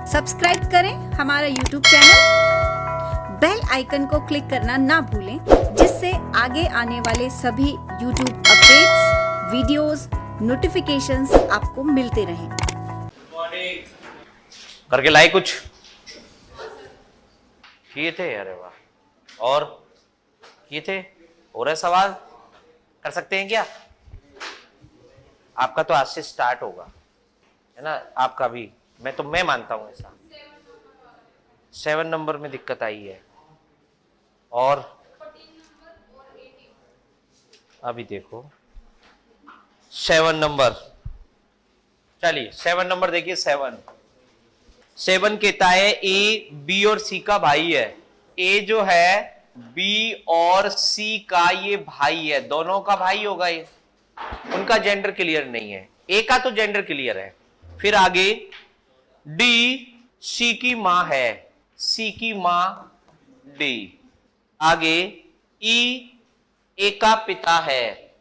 Subscribe करें हमारा YouTube channel, bell icon को क्लिक करना ना भूलें, जिससे आगे आने वाले सभी यूट्यूब अपडेट्स, वीडियोस, नोटिफिकेशंस आपको मिलते रहें। करके लाई कुछ किए थे, अरे वाह, और किए थे। हो रहा है सवाल, कर सकते हैं क्या? आपका तो आज से स्टार्ट होगा, है ना? आपका भी, मैं मानता हूं ऐसा। 7 नंबर में दिक्कत आई है, और अभी देखो 7 नंबर, चलिए 7 नंबर देखिए। 7 कहता है ए बी और सी का भाई है। ए जो है बी और सी का ये भाई है, दोनों का भाई होगा ये। उनका जेंडर क्लियर नहीं है, ए का तो जेंडर क्लियर है। फिर आगे डी सी की मां है, सी की मां डी। आगे ई ए का पिता है,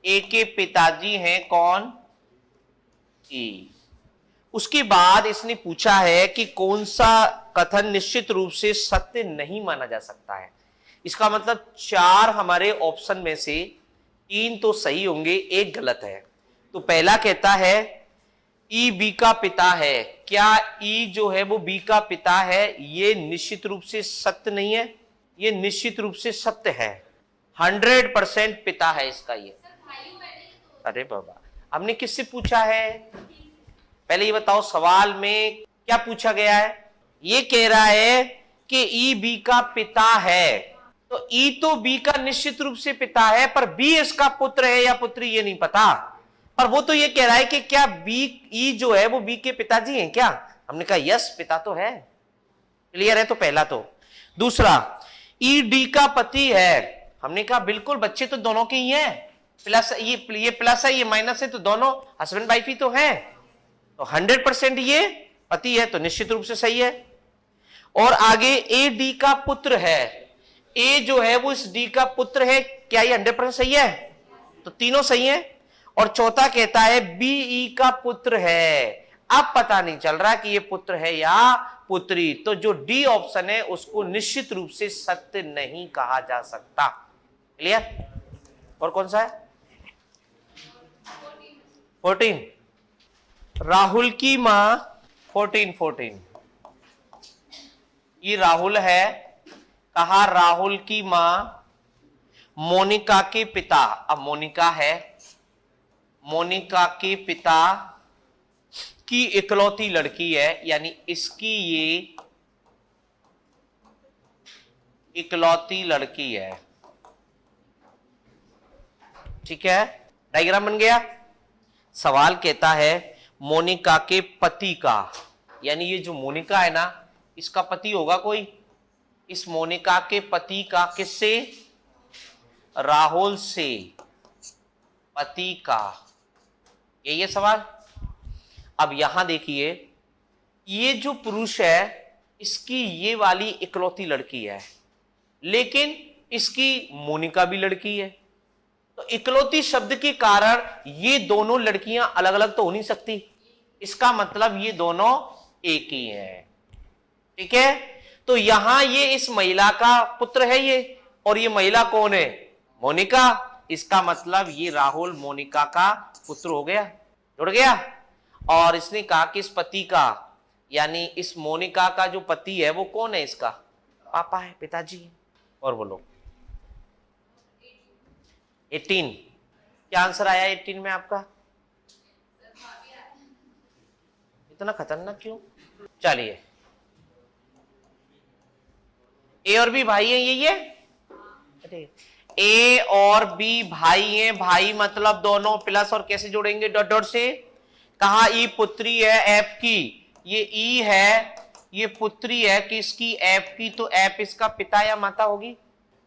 ए के पिताजी हैं कौन? ई। उसके बाद इसने पूछा है कि कौन सा कथन निश्चित रूप से सत्य नहीं माना जा सकता है। इसका मतलब 4 हमारे ऑप्शन में से 3 तो सही होंगे, 1 गलत है। तो पहला कहता है ई बी का पिता है। क्या ई जो है वो बी का पिता है? ये निश्चित रूप से सत्य नहीं है, ये निश्चित रूप से सत्य है। 100% पिता है इसका ये। अरे बाबा, हमने किससे पूछा है? पहले ये बताओ सवाल में क्या पूछा गया है? ये कह रहा है कि ई बी का पिता है, तो ई तो बी का निश्चित रूप से पिता है, पर बी इसका पुत्र है या पुत्री ये नहीं पता। पर वो तो ये कह रहा है कि क्या बी ई जो है वो बी के पिताजी हैं क्या? हमने कहा यस, पिता तो है। क्लियर है? तो पहला तो। दूसरा, ई डी का पति है। हमने कहा बिल्कुल, बच्चे तो दोनों के ही हैं। प्लस ये प्लस है, ये माइनस है, तो दोनों हस्बैंड वाइफ ही तो है। तो 100% ये पति है, तो निश्चित रूप से सही है। और आगे ए डी का पुत्र है। ए जो है वो इस डी का पुत्र है, क्या ये 100% सही है? तो तीनों सही है। और चौथा कहता है बी ई का पुत्र है। अब पता नहीं चल रहा कि ये पुत्र है या पुत्री, तो जो डी ऑप्शन है उसको निश्चित रूप से सत्य नहीं कहा जा सकता। क्लियर? और कौन सा है? 14। राहुल की मां 14 ये राहुल है। कहा राहुल की मां मोनिका के पिता। अब मोनिका है, मोनिका के पिता की इकलौती लड़की है, यानी इसकी ये इकलौती लड़की है। ठीक है, डायग्राम बन गया। सवाल कहता है मोनिका के पति का, यानी ये जो मोनिका है ना, इसका पति होगा कोई। इस मोनिका के पति का किससे? राहुल से पति का। यही है सवाल। अब यहां देखिए, ये जो पुरुष है इसकी ये वाली इकलौती लड़की है, लेकिन इसकी मोनिका भी लड़की है। तो इकलौती शब्द के कारण ये दोनों लड़कियां अलग अलग तो हो नहीं सकती। इसका मतलब ये दोनों एक ही हैं। ठीक है? तो यहां ये इस महिला का पुत्र है ये, और ये महिला कौन है? मोनिका। इसका मतलब ये राहुल मोनिका का पुत्र हो गया, जुड़ गया। और इसने कहा कि इस पति का, यानी इस मोनिका का जो पति है वो कौन है? इसका पापा है, पिताजी है। और बोलो 18। क्या आंसर आया 18 में आपका? इतना खतरनाक क्यों? चलिए, ए और बी भाई है, यही है। अरे ए और बी भाई हैं, भाई मतलब दोनों, प्लस और कैसे जोड़ेंगे? डॉट डॉट से। कहा ई पुत्री है एफ की, ये ई है, ये पुत्री है किसकी? एफ की, तो एफ इसका पिता या माता होगी।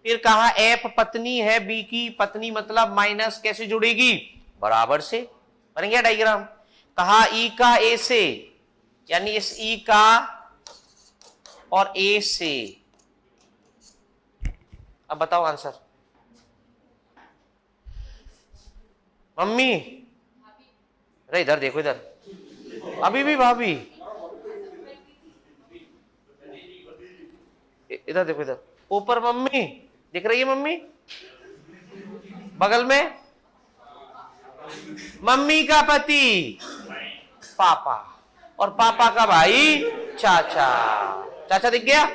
फिर कहा एफ पत्नी है बी की, पत्नी मतलब माइनस, कैसे जुड़ेगी? बराबर से। बन गया डायग्राम। कहा ई का ए से, यानी इस ई का और ए से। अब बताओ आंसर। मम्मी, अरे इधर देखो, इधर। अभी भी भाभी इधर देखो, इधर ऊपर मम्मी दिख रही है, मम्मी बगल में मम्मी का पति पापा, और पापा का भाई चाचा, चाचा दिख गया।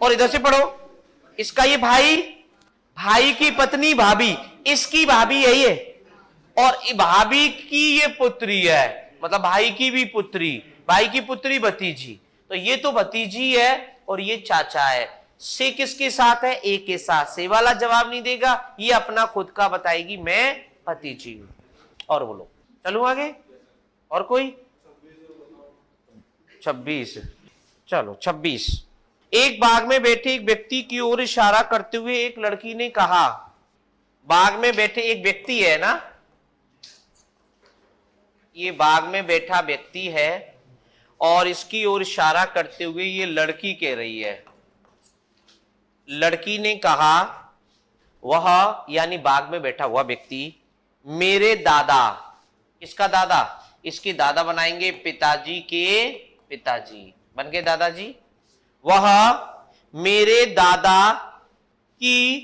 और इधर से पढ़ो, इसका ये भाई, भाई की पत्नी भाभी, इसकी भाभी है ये, और भाभी की ये पुत्री है, मतलब भाई की भी पुत्री, भाई की पुत्री भतीजी, तो ये तो भतीजी है और ये चाचा है। से किसके साथ है? ए के साथ। से वाला जवाब नहीं देगा, ये अपना खुद का बताएगी, मैं भतीजी हूं। और बोलो, चलो आगे। और कोई? 26। चलो 26। एक बाग में बैठे एक व्यक्ति की ओर इशारा करते हुए एक लड़की ने कहा, बाग में बैठे एक व्यक्ति है ना, ये बाग में बैठा व्यक्ति है और इसकी ओर इशारा करते हुए ये लड़की कह रही है। लड़की ने कहा, वह यानी बाग में बैठा हुआ व्यक्ति, मेरे दादा, किसका दादा? इसके दादा बनाएंगे पिताजी के पिताजी, बन गए दादाजी। वह मेरे दादा की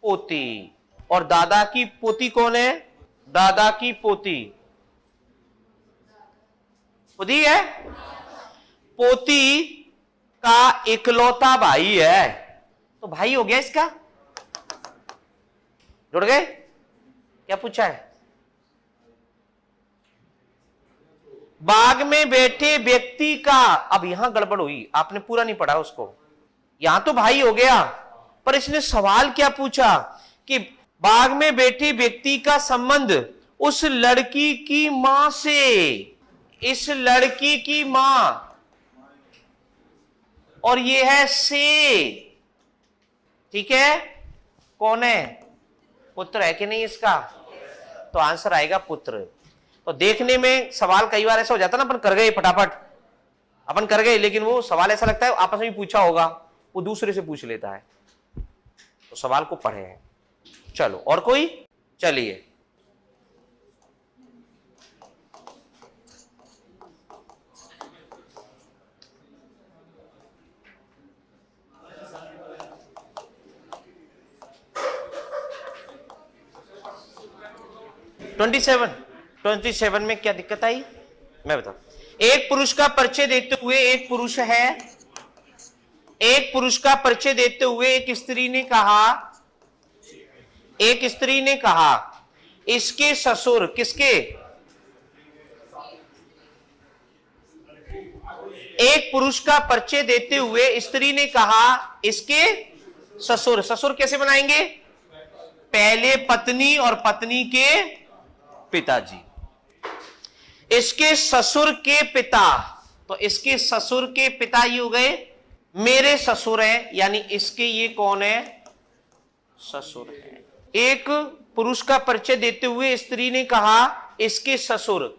पोती, और दादा की पोती कौन है? दादा की पोती खुद ही है, पोती का इकलौता भाई है, तो भाई हो गया इसका। जुड़ गए? क्या पूछा है? बाग में बैठे व्यक्ति का, अब यहां गड़बड़ हुई, आपने पूरा नहीं पढ़ा उसको। यहां तो भाई हो गया, पर इसने सवाल क्या पूछा कि बाग में बैठे व्यक्ति का संबंध उस लड़की की मां से, इस लड़की की मां, और ये है से, ठीक है? कौन है? पुत्र है कि नहीं इसका? तो आंसर आएगा पुत्र। तो देखने में सवाल कई बार ऐसा हो जाता ना, अपन कर गए फटाफट, अपन कर गए, लेकिन वो सवाल ऐसा लगता है आपस में पूछा होगा, वो दूसरे से पूछ लेता है, तो सवाल को पढ़े हैं। चलो और कोई? चलिए, ट्वेंटी सेवन में क्या दिक्कत आई मैं बताऊं। एक पुरुष का परिचय देते हुए, एक पुरुष है, एक पुरुष का परिचय देते हुए एक स्त्री ने कहा, एक स्त्री ने कहा, इसके ससुर, किसके? एक पुरुष का परिचय देते हुए स्त्री ने कहा, इसके ससुर। ससुर कैसे बनाएंगे? पहले पत्नी और पत्नी के पिताजी। इसके ससुर के पिता, तो इसके ससुर के पिता ये हो गए मेरे ससुर हैं, यानी इसके ये कौन है? ससुर है। एक पुरुष का परिचय देते हुए स्त्री ने कहा, इसके ससुर,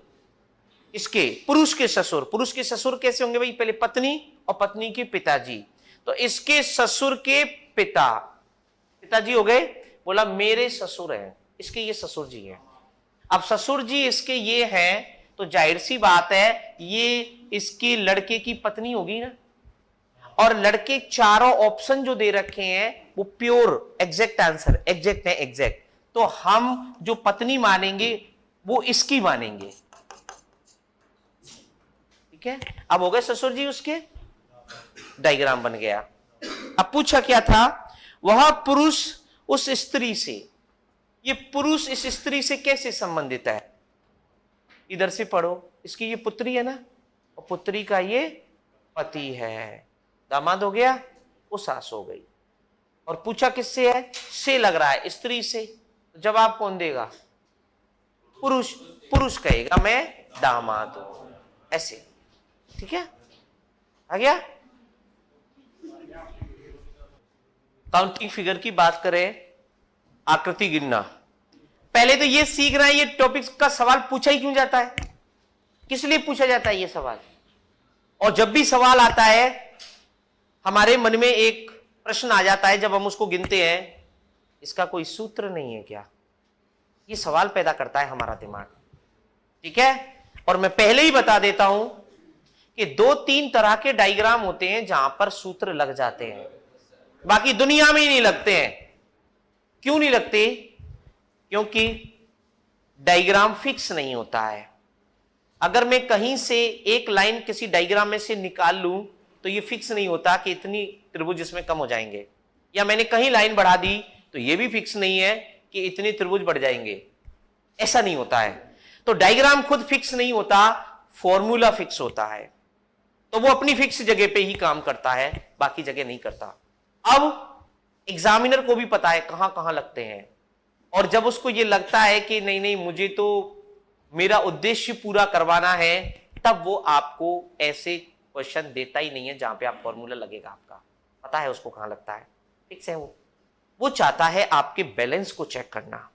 इसके पुरुष के ससुर। पुरुष के ससुर कैसे होंगे भाई? पहले पत्नी और पत्नी के पिताजी, तो इसके ससुर के पिता, पिताजी हो गए। बोला मेरे ससुर हैं, इसके ये ससुर जी हैं। अब ससुर जी इसके ये हैं, तो जाहिर सी बात है ये इसकी लड़के की पत्नी होगी ना। और लड़के चारों ऑप्शन जो दे रखे हैं वो प्योर एग्जैक्ट आंसर, एग्जैक्ट है, एग्जैक्ट, तो हम जो पत्नी मानेंगे वो इसकी मानेंगे, ठीक है? अब हो गए ससुर जी उसके, डायग्राम बन गया। अब पूछा क्या था? वह पुरुष उस स्त्री से, ये पुरुष इस स्त्री से कैसे संबंधित है? इधर से पढ़ो, इसकी ये पुत्री है ना, और पुत्री का ये पति है, दामाद हो गया, वो सास हो गई। और पूछा किससे है? से लग रहा है, स्त्री से, तो जवाब कौन देगा? पुरुष। पुरुष कहेगा मैं दामाद हूं, ऐसे, ठीक है? आ गया? काउंटिंग फिगर की बात करें, आकृति गिनना, पहले तो ये सीख रहा है ये टॉपिक का सवाल पूछा ही क्यों जाता है, किस लिए पूछा जाता है ये सवाल। और जब भी सवाल आता है हमारे मन में एक प्रश्न आ जाता है जब हम उसको गिनते हैं, इसका कोई सूत्र नहीं है क्या? ये सवाल पैदा करता है हमारा दिमाग, ठीक है? और मैं पहले ही बता देता हूं कि 2-3 तरह के डायग्राम होते हैं जहां पर सूत्र लग जाते हैं। बाकी दुनिया में ही नहीं लगते हैं। क्यों नहीं लगते? क्योंकि डायग्राम फिक्स नहीं होता है। अगर मैं कहीं से एक लाइन किसी डायग्राम में से निकाल लूं तो ये फिक्स नहीं होता कि इतनी त्रिभुज इसमें कम हो जाएंगे, या मैंने कहीं लाइन बढ़ा दी तो ये भी फिक्स नहीं है कि इतने त्रिभुज बढ़ जाएंगे। ऐसा नहीं होता है। तो डायग्राम खुद फिक्स नहीं होता, फॉर्मूला फिक्स होता है। तो वो अपनी फिक्स जगह पे ही काम करता है, बाकी जगह नहीं करता। अब एग्जामिनर को भी पता है कहां कहां लगते हैं, और जब उसको ये लगता है कि नहीं नहीं मुझे तो मेरा उद्देश्य पूरा करवाना है, तब वो आपको ऐसे क्वेश्चन देता ही नहीं है जहां पे आप फॉर्मूला लगेगा। आपका पता है उसको कहां लगता है, फिक्स है। वो चाहता है आपके बैलेंस को चेक करना,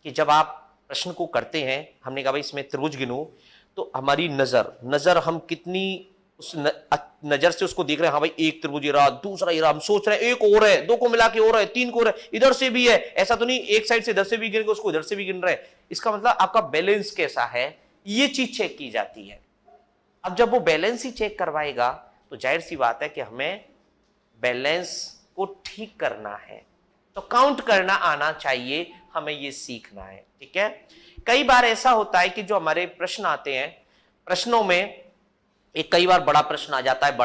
कि जब आप प्रश्न को करते हैं, हमने कहा भाई इसमें त्रिभुज गिनो, तो हमारी नजर हम कितनी उस नजर से उसको देख रहे हैं। हाँ भाई एक त्रिभुज ये रहा, दूसरा ये रहा, हम सोच रहे हैं एक और है, दो को मिला के और है, तीन को और है, इधर से भी है। ऐसा तो नहीं एक साइड से इधर से भी गिन के उसको इधर से भी गिन रहे हैं। इसका मतलब आपका बैलेंस कैसा है, ये चीज चेक की जाती है। अब जब वो बैलेंस ही चेक करवाएगा तो जाहिर सी बात है कि हमें बैलेंस को ठीक करना है, तो काउंट करना आना चाहिए, हमें ये सीखना है। ठीक है। कई बार ऐसा होता है कि जो हमारे प्रश्न आते हैं, प्रश्नों में एक कई बार बड़ा प्रश्न आ जाता है।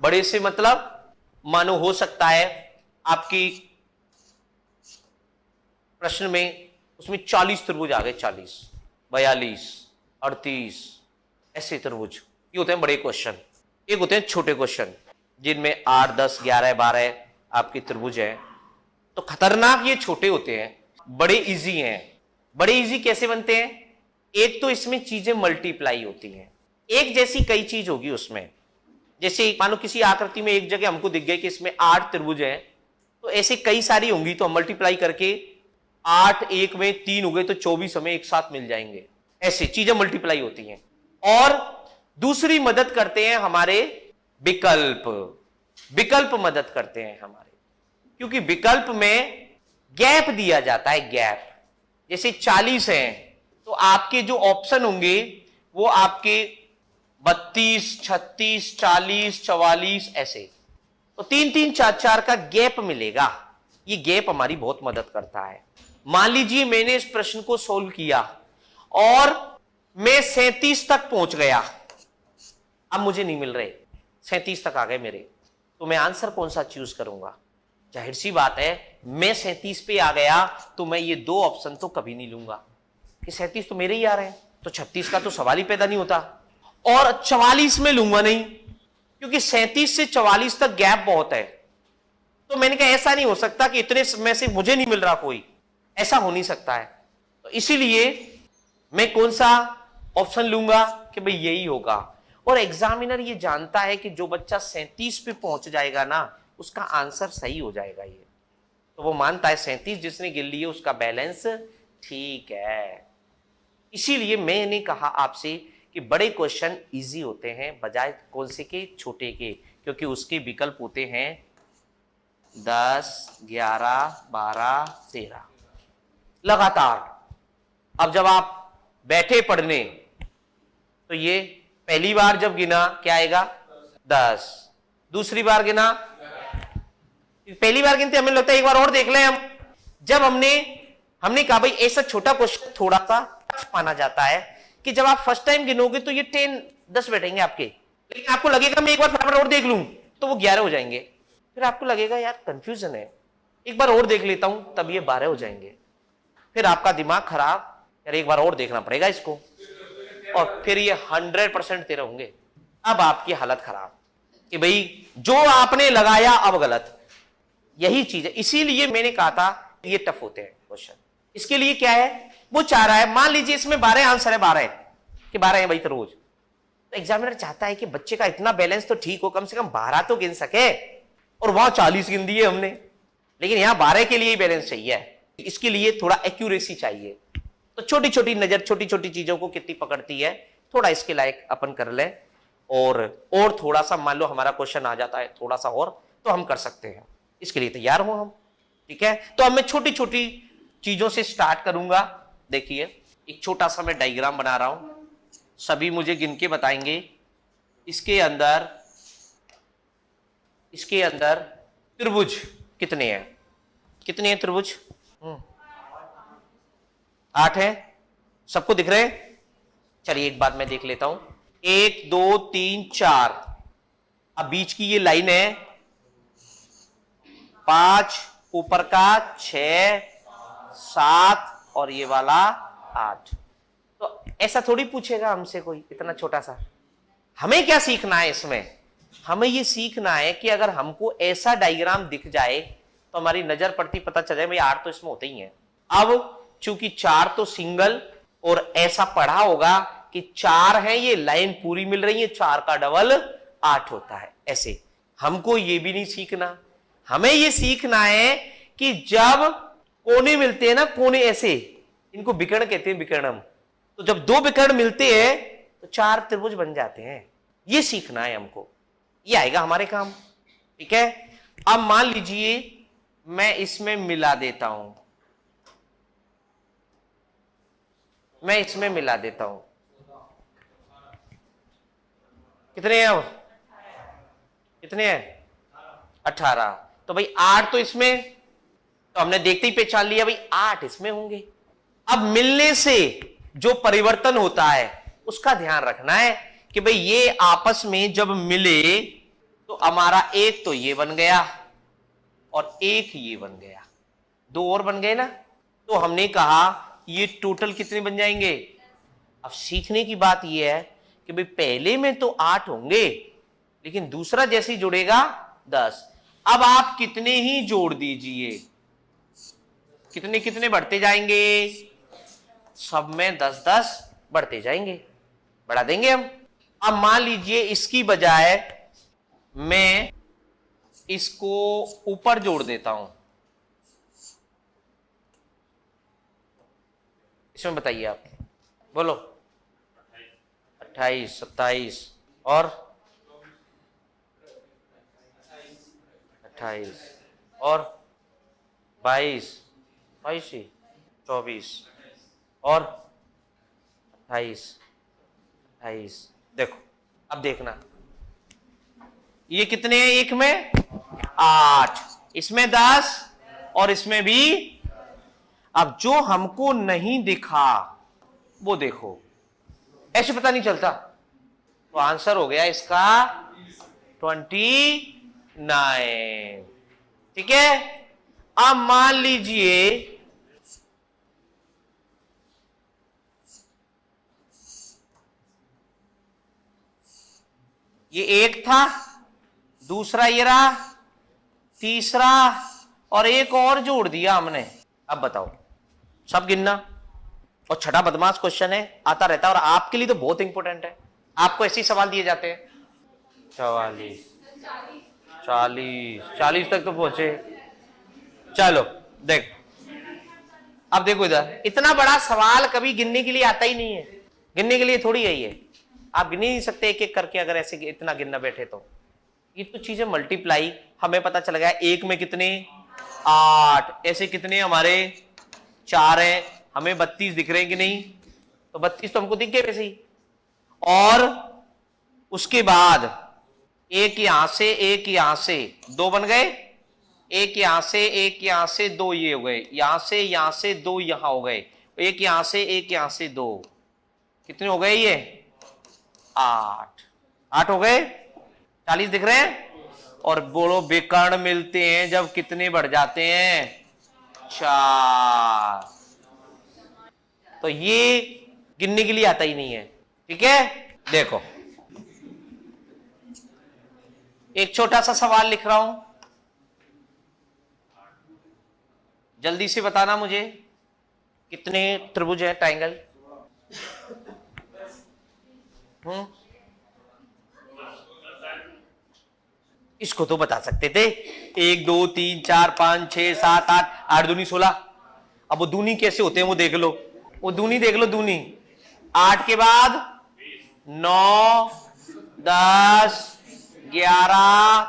बड़े से मतलब मानो हो सकता है आपकी प्रश्न में उसमें 40 त्रिभुज आ गए, 40, 42, 38 ऐसे त्रिभुज। ये होते हैं बड़े क्वेश्चन। एक होते हैं छोटे क्वेश्चन जिनमें 8, 10, 11, 12 आपके त्रिभुज हैं। तो खतरनाक ये छोटे होते हैं, बड़े इजी हैं। बड़े इजी कैसे बनते हैं? एक तो इसमें चीजें मल्टीप्लाई होती हैं, एक जैसी कई चीज होगी उसमें। जैसे मानो किसी आकृति में एक जगह हमको दिख गए कि इसमें 8 त्रिभुज हैं, तो ऐसे कई सारी होंगी, तो हम मल्टीप्लाई करके 8 एक में 3 हो गए तो 24 हमें एक साथ मिल जाएंगे। ऐसे चीजें मल्टीप्लाई होती हैं। और दूसरी मदद करते हैं हमारे विकल्प मदद करते हैं हमारे, क्योंकि विकल्प में गैप दिया जाता है। गैप जैसे 40 हैं तो आपके जो ऑप्शन होंगे वो आपके 32, 36, 40, 44 ऐसे, तो 3, 3, 4, 4 का गैप मिलेगा। ये गैप हमारी बहुत मदद करता है। मान लीजिए मैंने इस प्रश्न को सोल्व किया और मैं 37 तक पहुंच गया, अब मुझे नहीं मिल रहे, 37 तक आ गए मेरे, तो मैं आंसर कौन सा चूज करूंगा? जाहिर सी बात है, मैं 37 पे आ गया तो मैं ये दो ऑप्शन तो कभी नहीं लूंगा कि 37 तो मेरे ही आ रहे हैं, तो 36 का तो सवाल ही पैदा नहीं होता। और 44 में लूंगा नहीं, क्योंकि 37 से 44 तक गैप बहुत है। तो मैंने कहा ऐसा नहीं हो सकता कि इतने में से मुझे नहीं मिल रहा कोई, ऐसा हो नहीं सकता है। तो इसीलिए मैं कौन सा ऑप्शन लूंगा कि भाई यही होगा। और एग्जामिनर ये जानता है कि जो बच्चा 37 पे पहुंच जाएगा ना, उसका आंसर सही हो जाएगा। ये तो वो मानता है 37 जिसने गिन ली है उसका बैलेंस ठीक है। इसीलिए मैंने कहा आपसे कि बड़े क्वेश्चन इजी होते हैं बजाय कौन से के, छोटे के, क्योंकि उसके विकल्प होते हैं 10, 11, 12, 13 लगातार। अब जब आप बैठे पढ़ने तो ये पहली बार जब गिना क्या आएगा? 10। दूसरी बार गिना, पहली बार गिनते हमें लगता है एक बार और देख लें हम। जब हमने कहा भाई ऐसा छोटा क्वेश्चन थोड़ा सा टफ माना जाता है कि जब आप फर्स्ट टाइम गिनोगे तो ये 10 बैठेंगे आपके, लेकिन आपको लगेगा मैं एक बार फटाफट और देख लूं तो वो 11 हो जाएंगे। फिर आपको लगेगा यार कंफ्यूजन है, एक बार और देख लेता हूं, तब ये 12 हो जाएंगे। फिर आपका दिमाग खराब, यार एक बार और देखना पड़ेगा इसको, और फिर ये 100% 13 होंगे। अब आपकी हालत खराब कि भाई जो आपने लगाया अब गलत। यही चीज है, इसीलिए मैंने कहा था ये टफ होते हैं क्वेश्चन। इसके लिए क्या है, वो चाह रहा है, मान लीजिए इसमें 12 आंसर है, 12 कि 12 है भाई तो रोज, तो एग्जामिनर चाहता है कि बच्चे का इतना बैलेंस तो ठीक हो, कम से कम 12 तो गिन सके, और वहां 40 गिन दिए हमने, लेकिन यहां 12 के लिए ही बैलेंस चाहिए। इसके लिए थोड़ा एक्यूरेसी चाहिए। तो छोटी छोटी नजर छोटी छोटी चीजों को कितनी पकड़ती है, थोड़ा इसके लायक अपन कर ले, और थोड़ा सा मान लो हमारा क्वेश्चन आ जाता है थोड़ा सा और, तो हम कर सकते हैं। इसके लिए तैयार हो हम, ठीक है। तो अब मैं छोटी छोटी चीजों से स्टार्ट करूंगा। देखिए एक छोटा सा मैं डायग्राम बना रहा हूं, सभी मुझे गिन के बताएंगे। इसके अंदर त्रिभुज कितने हैं? कितने हैं त्रिभुज? 8 है। सबको दिख रहे हैं? चलिए एक बात मैं देख लेता हूं। 1 2 3 4। अब बीच की ये लाइन है 5, ऊपर का 6 7 और ये वाला 8। तो ऐसा थोड़ी पूछेगा हमसे कोई इतना छोटा सा। हमें क्या सीखना है इसमें? हमें ये सीखना है कि अगर हमको ऐसा डायग्राम दिख जाए तो हमारी नजर पड़ती पता चल जाए भाई 8 तो इसमें होते ही है। अब चूंकि 4 तो सिंगल और ऐसा पढ़ा होगा कि 4 है, ये लाइन पूरी मिल रही है, 4 का डबल 8 होता है। ऐसे हमको ये भी नहीं सीखना। हमें ये सीखना है कि जब कोने मिलते हैं ना, कोने ऐसे, इनको विकर्ण कहते हैं, विकर्णम। तो जब दो विकर्ण मिलते हैं तो 4 त्रिभुज बन जाते हैं। ये सीखना है हमको, ये आएगा हमारे काम। ठीक है। अब मान लीजिए मैं इसमें मिला देता हूं, मैं इसमें मिला देता हूं। कितने हैं अब? कितने हैं? 18। तो भाई 8 तो इसमें, तो हमने देखते ही पहचान लिया भाई 8 इसमें होंगे। अब मिलने से जो परिवर्तन होता है उसका ध्यान रखना है कि भाई ये आपस में जब मिले तो हमारा एक तो ये बन गया और एक ये बन गया, 2 और बन गए ना। तो हमने कहा ये टोटल कितने बन जाएंगे? अब सीखने की बात ये है कि भाई पहले में तो 8 होंगे, लेकिन दूसरा जैसे ही जुड़ेगा 10। अब आप कितने ही जोड़ दीजिए, कितने कितने बढ़ते जाएंगे, सब में 10 10 बढ़ते जाएंगे, बढ़ा देंगे हम। अब मान लीजिए इसकी बजाय मैं इसको ऊपर जोड़ देता हूं, इसमें बताइए आप, बोलो। 28 27 और 28 और 22 22 24 और 28 28। देखो अब देखना, ये कितने हैं? एक में 8, इसमें 10 और इसमें भी। अब जो हमको नहीं दिखा वो देखो, ऐसे पता नहीं चलता। तो आंसर हो गया इसका 29। ठीक है। अब मान लीजिए ये एक था, दूसरा ये रहा, तीसरा और एक और जोड़ दिया हमने। अब बताओ, सब गिनना। और छठा बदमाश क्वेश्चन है, आता रहता है और आपके लिए तो बहुत इंपॉर्टेंट है। आपको ऐसे ही सवाल दिए जाते हैं। 44 40 तक तो पहुंचे। चलो देख, अब देखो इधर, इतना बड़ा सवाल कभी गिनने के लिए आता ही नहीं है। गिनने के लिए थोड़ी है ये, आप गिन ही नहीं सकते एक एक करके। अगर ऐसे इतना गिनना बैठे तो ये तो चीजें मल्टीप्लाई, हमें पता चल गया एक में कितने 8, ऐसे कितने हमारे 4 हैं, हमें 32 दिख रहे हैं कि नहीं? तो 32 तो हमको दिख गए वैसे ही। और उसके बाद एक यहां से एक यहां से 2 बन गए, एक यहां से एक यहां से 2 ये हो गए, यहां से 2 यहां हो गए, एक यहां से एक यहां से 2, कितने हो गए ये? 8 हो गए। 40 दिख रहे हैं। और बोलो विकर्ण मिलते हैं जब कितने बढ़ जाते हैं? 4। तो ये गिनने के लिए आता ही नहीं है। ठीक है। देखो एक छोटा सा सवाल लिख रहा हूं, जल्दी से बताना मुझे कितने त्रिभुज है, ट्रायंगल। इसको तो बता सकते थे, 1 2 3 4 5 6 7 8, 8 दूनी 16। अब वो दूनी कैसे होते हैं वो देख लो, वो दूनी देख लो, दूनी 8 के बाद 9 10 11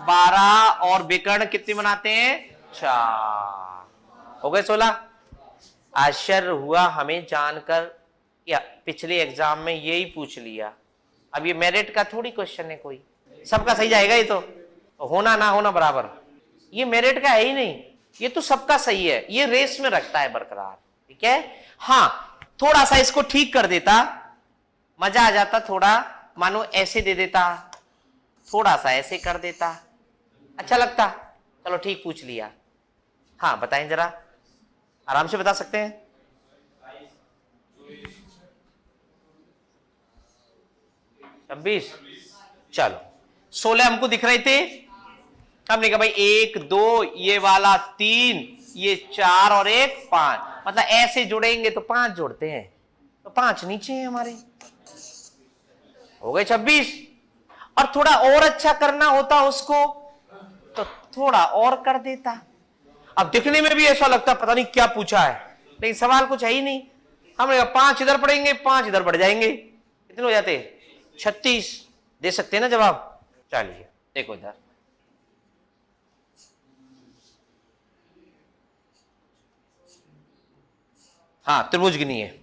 12 और विकर्ण कितने बनाते हैं? 4 हो गए, 16। आश्चर्य हुआ हमें जानकर, या पिछले एग्जाम में यही पूछ लिया। अब ये मेरिट का थोड़ी क्वेश्चन है, कोई सबका सही जाएगा ये तो होना ना होना बराबर। ये मेरिट का है ही नहीं, ये तो सबका सही है, ये रेस में रखता है बरकरार, ठीक है। हाँ, थोड़ा सा इसको ठीक कर देता, मजा आ जाता थोड़ा, मानो ऐसे दे देता, थोड़ा सा ऐसे कर देता, अच्छा लगता। चलो ठीक, पूछ लिया। हाँ बताएं जरा, आराम से बता सकते हैं। 26, चलो 16 हमको दिख रहे थे, हमने कहा भाई 1 2 ये वाला 3, ये 4 और 1 5, मतलब ऐसे जुड़ेंगे तो 5 जोड़ते हैं, तो 5 नीचे हैं हमारे, हो गए 26। और थोड़ा और अच्छा करना होता उसको तो थोड़ा और कर देता। अब दिखने में भी ऐसा लगता पता नहीं क्या पूछा है, लेकिन सवाल कुछ है ही नहीं। हमने कहा 5 इधर पड़ेंगे, 5 इधर बढ़ जाएंगे, कितने हो जाते, 36। दे सकते हैं ना जवाब। चलिए देखो इधर, हाँ त्रिभुज गिनिए।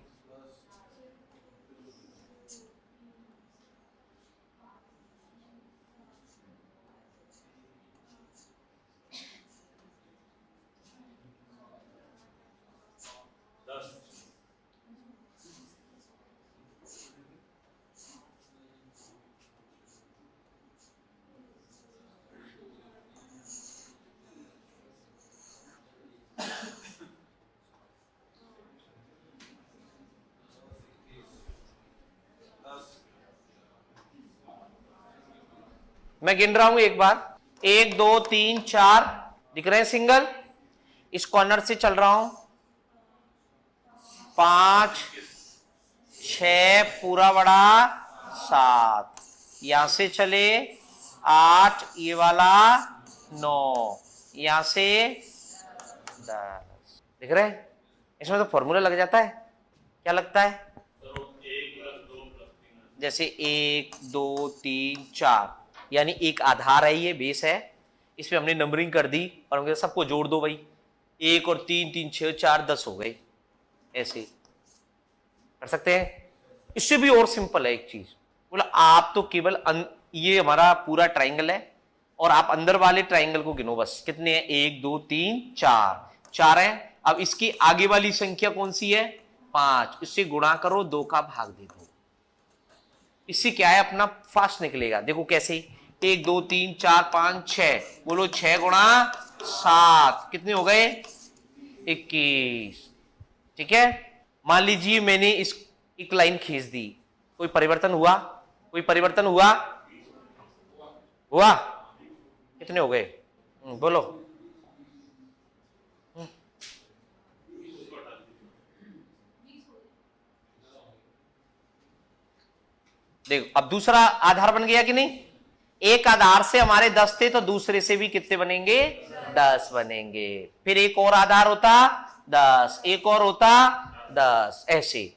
मैं गिन रहा हूं एक बार, 1 2 3 4 दिख रहे हैं सिंगल, इस कॉर्नर से चल रहा हूं, 5 6 पूरा बड़ा 7, यहां से चले 8, ये वाला 9, यहां से 10, दिख रहे हैं। इसमें तो फॉर्मूला लग जाता है, क्या लगता है, जैसे 1 2 3 4, यानी एक आधार है, ये बेस है, इस पे हमने नंबरिंग कर दी और हमने सबको जोड़ दो भाई, 1 और 3 3 6 4 10 हो गए, ऐसे कर सकते हैं। इससे भी और सिंपल है एक चीज, बोला आप तो केवल ये हमारा पूरा ट्राइंगल है और आप अंदर वाले ट्राइंगल को गिनो बस, कितने हैं, 1 2 3 4 है। अब इसकी आगे वाली संख्या कौन सी है, 5, इससे गुणा करो, 2 का भाग दे दो, इससे क्या है अपना फास्ट निकलेगा। देखो कैसे, 1 2 3 4 5 6, बोलो 6 गुणा 7 कितने हो गए, 21, ठीक है। मान लीजिए मैंने इस एक लाइन खींच दी, कोई परिवर्तन हुआ, कोई परिवर्तन हुआ, हुआ, कितने हो गए, बोलो, देखो अब दूसरा आधार बन गया कि नहीं, एक आधार से हमारे 10 थे तो दूसरे से भी कितने बनेंगे, 10 बनेंगे, फिर एक और आधार होता 10, एक और होता 10, ऐसे।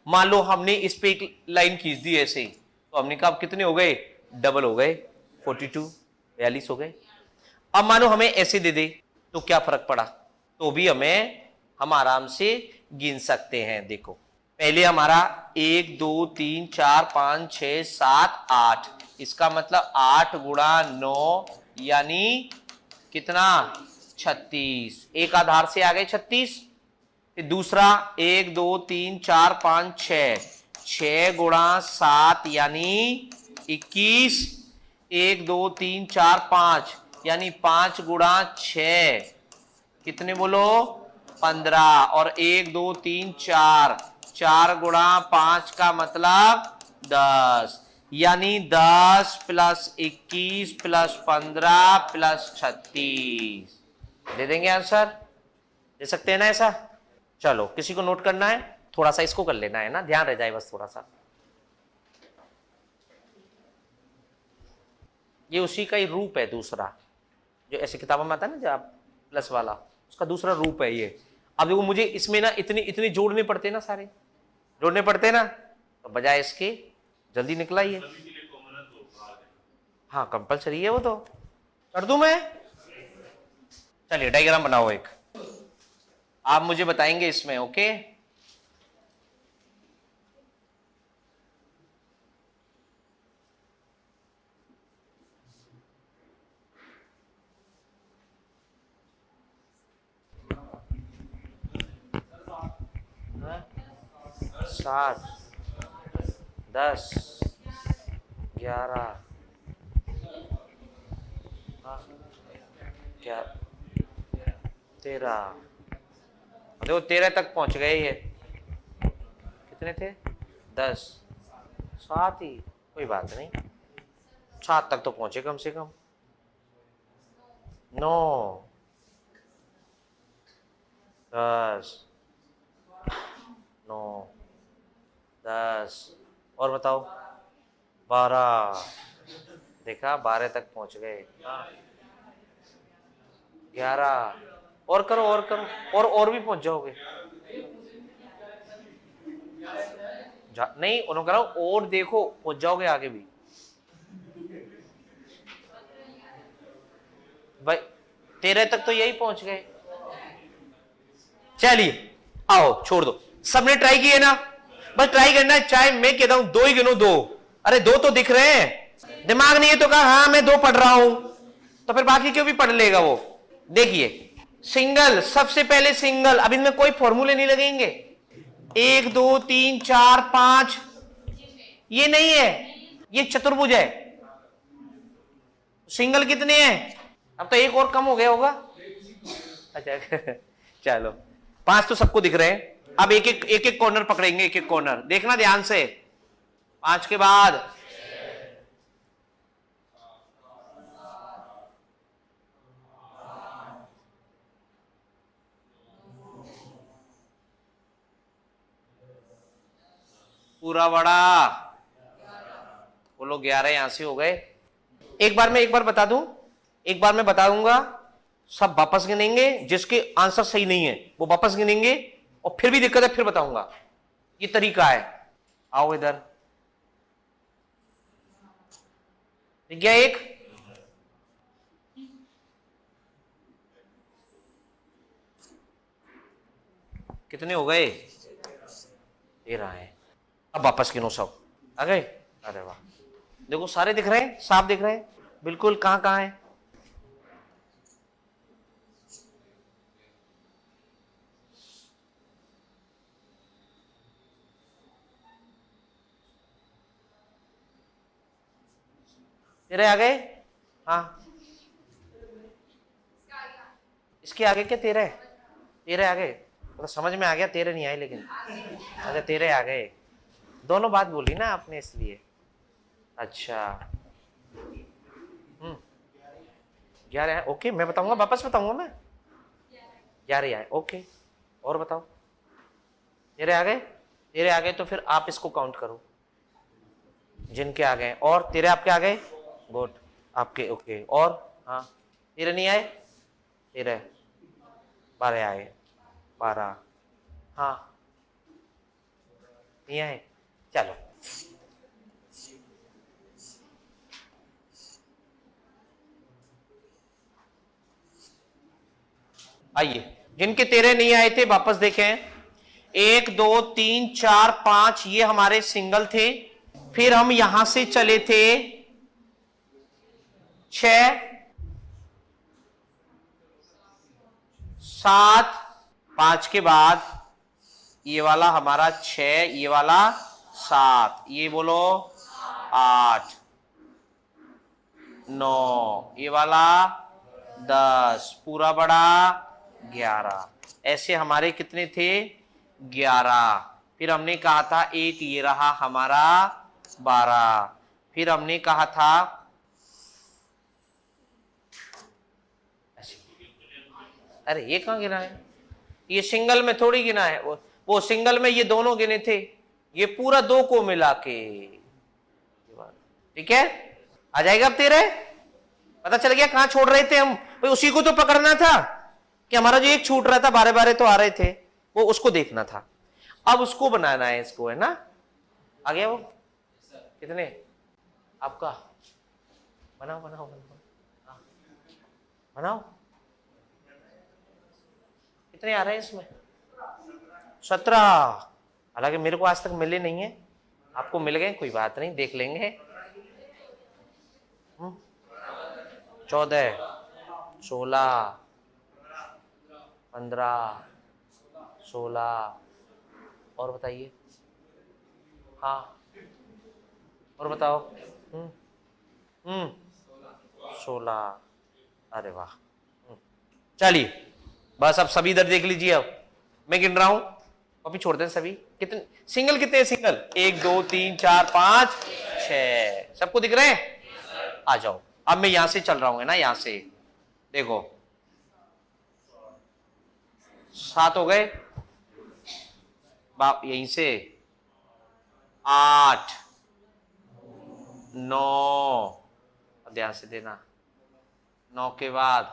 मान लो हमने इस पे एक लाइन खींच दी ऐसे, तो हमने कहा कितने हो गए, डबल हो गए, 42 42 हो गए। अब मानो हमें ऐसे दे दे तो क्या फर्क पड़ा, तो भी हम आराम से गिन सकते हैं। देखो पहले हमारा 1 2 3 4 5 6 7 8, इसका मतलब 8 गुणा 9 यानी कितना, 36, एक आधार से आ गए 36। फिर दूसरा 1 2 3 4 5 6, 6 गुणा 7 यानी 21, 1 2 3 4 5 यानी 5 गुणा 6 कितने बोलो, 15, और 1 2 3 4, 4 गुणा 5 का मतलब 10, यानी 10 प्लस 21 प्लस 15 प्लस 36, दे देंगे आंसर, दे सकते हैं ना ऐसा। चलो किसी को नोट करना है, थोड़ा सा इसको कर लेना है ना, ध्यान रह जाए बस थोड़ा सा, ये उसी का ही रूप है दूसरा, जो ऐसे किताबों में आता है ना जो आप प्लस वाला, उसका दूसरा रूप है ये। अब देखो मुझे इसमें ना इतने इतने जोड़ने पड़ते ना, सारे जोड़ने पड़ते ना, तो बजाय इसके जल्दी निकला ये, हाँ कंपलसरी है वो, तो कर दूं मैं। चलिए डायग्राम बनाओ एक, आप मुझे बताएंगे इसमें, ओके। 7, 10, 11, हाँ, क्या 13, देखो 13 तक पहुंच गए ये। कितने थे? 10, 7 ही, कोई बात नहीं, 7 तक तो पहुंचे कम से कम। 9, 10, 9, 10, और बताओ 12, देखा 12 तक पहुंच गए। 11, और करो और करो, और भी पहुंच जाओगे। नहीं, उन्होंने कहा और देखो पहुंच जाओगे आगे भी। भाई 13 तक तो यही पहुंच गए। चलिए आओ छोड़ दो, सबने ट्राई किए ना, बस ट्राई करना है, चाहे मैं कहता हूं 2 ही गिनो, 2, अरे 2 तो दिख रहे हैं, दिमाग नहीं है तो कहा हाँ मैं 2 पढ़ रहा हूं, तो फिर बाकी क्यों भी पढ़ लेगा वो। देखिए सिंगल, सबसे पहले सिंगल, अब इनमें कोई फॉर्मूले नहीं लगेंगे। 1 2 3 4 5, ये नहीं है, ये चतुर्भुज है। सिंगल कितने हैं? अब तो एक और कम हो गया होगा। अच्छा चलो 5 तो सबको दिख रहे हैं। अब एक एक कॉर्नर पकड़ेंगे, एक एक कॉर्नर देखना ध्यान से। 5 के बाद पूरा बड़ा, बोलो 11 यहां से हो गए। एक बार मैं बता दूं, एक बार मैं बता दूंगा, सब वापस गिनेंगे, जिसके आंसर सही नहीं है वो वापस गिनेंगे, और फिर भी दिक्कत है फिर बताऊंगा। ये तरीका है। आओ इधर, दिख गया एक? कितने हो गए? 13 है। अब वापस गिनो सब, आ गए? अरे वाह, देखो सारे दिख रहे हैं, साफ दिख रहे हैं बिल्कुल, कहां कहां है। तेरे आ गए? हाँ, इसके आगे क्या 13 है? 13 आ गए, तो समझ में आ गया, 13 नहीं आए लेकिन। अच्छा 13 आ गए, दोनों बात बोली ना आपने इसलिए। अच्छा 11 है, ओके, मैं बताऊंगा, वापस बताऊंगा मैं। 11 आए, ओके, और बताओ। 13 आ गए? 13 आ गए तो फिर आप इसको काउंट करो, जिनके आ गए। और 13 आपके आ गए? गुड, आपके ओके। और हाँ 13 नहीं आए? 13, 12 आए, 12, हाँ नहीं आए, चलो। आइए, जिनके 13 नहीं आए थे वापस देखें। 1 2 3 4 5 ये हमारे सिंगल थे, फिर हम यहां से चले थे 6 7, 5 के बाद ये वाला हमारा 6, ये वाला 7, ये बोलो 8 9, ये वाला 10, पूरा बड़ा 11। ऐसे हमारे कितने थे? 11। फिर हमने कहा था एक ये रहा हमारा 12। फिर हमने कहा था अरे ये कहां गिना है? ये सिंगल में थोड़ी गिना है, वो सिंगल में ये दोनों गिने थे, ये पूरा 2 को मिला के। ठीक है, आ जाएगा अब 13। पता चल गया कहां छोड़ रहे थे हम, भाई उसी को तो पकड़ना था, कि हमारा जो एक छूट रहा था 12 12 तो आ रहे थे, वो उसको देखना था। अब उसको बनाना है, इसको, है ना? आ गया वो? कितने आपका? बनाओ बनाओ बनाओ, बनाओ। कितने आ रहे हैं इसमें? 17। हालांकि मेरे को आज तक मिले नहीं है, आपको मिल गए, कोई बात नहीं, देख लेंगे। 14, 16, 15, 16, और बताइए हाँ और बताओ। 16। अरे वाह। चलिए बस अब सभी इधर देख लीजिए। अब मैं गिन रहा हूं, अभी छोड़ दें सभी। कितने सिंगल, कितने सिंगल? 1 2 3 4 5 6। सबको दिख रहे हैं? आ जाओ। अब मैं यहां से चल रहा हूं, है ना, यहां से देखो 7 हो गए, बाप यहीं से 8 9, ध्यान से देना, 9 के बाद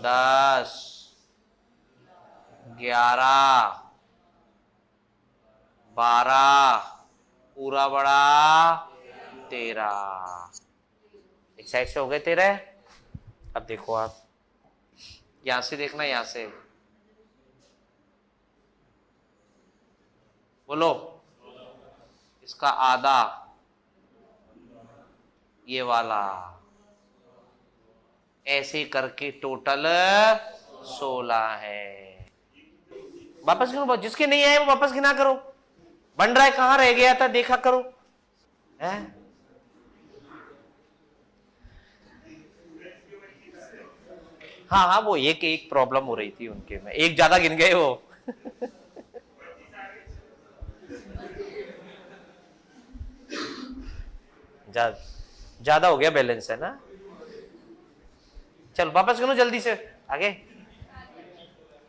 10 11 12 पूरा बड़ा 13। एक साइड से हो गए 13। अब देखो आप यहां से देखना, यहां से बोलो, इसका आधा ये वाला, ऐसे करके टोटल 16 है। वापस गिनो, जिसके नहीं आए वो वापस गिना करो। बन रहा है, कहां रह गया था देखा करो, है? हाँ हाँ, वो एक प्रॉब्लम हो रही थी उनके में, एक ज्यादा गिन गए वो। ज्यादा हो गया बैलेंस, है ना। चल वापस गिनो जल्दी से, आगे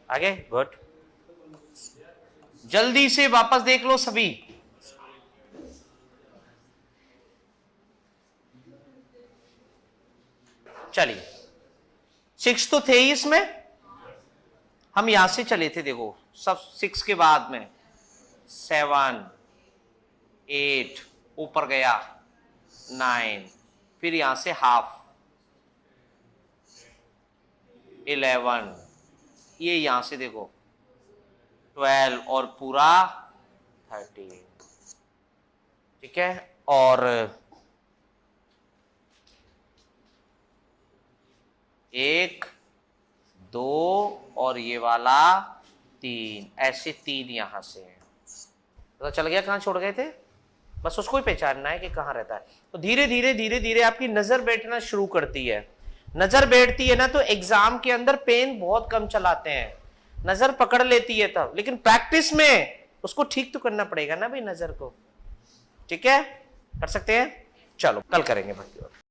आगे, गुड। जल्दी से वापस देख लो सभी। चलिए 6 तो थे ही इसमें, हम यहां से चले थे, देखो सब 6 के बाद में 7 8 ऊपर गया 9, फिर यहां से हाफ 11, ये यहां से देखो 12 और पूरा 13, ठीक है। और 1 2 और ये वाला 3, ऐसे 3 यहां से है। पता चल गया कहां छोड़ गए थे? बस उसको ही पहचानना है कि कहां रहता है। तो धीरे धीरे धीरे धीरे आपकी नजर बैठना शुरू करती है। नजर बैठती है ना तो एग्जाम के अंदर पेन बहुत कम चलाते हैं, नजर पकड़ लेती है तब, लेकिन प्रैक्टिस में उसको ठीक तो करना पड़ेगा ना भाई, नजर को। ठीक है, कर सकते हैं, चलो कल करेंगे भाई।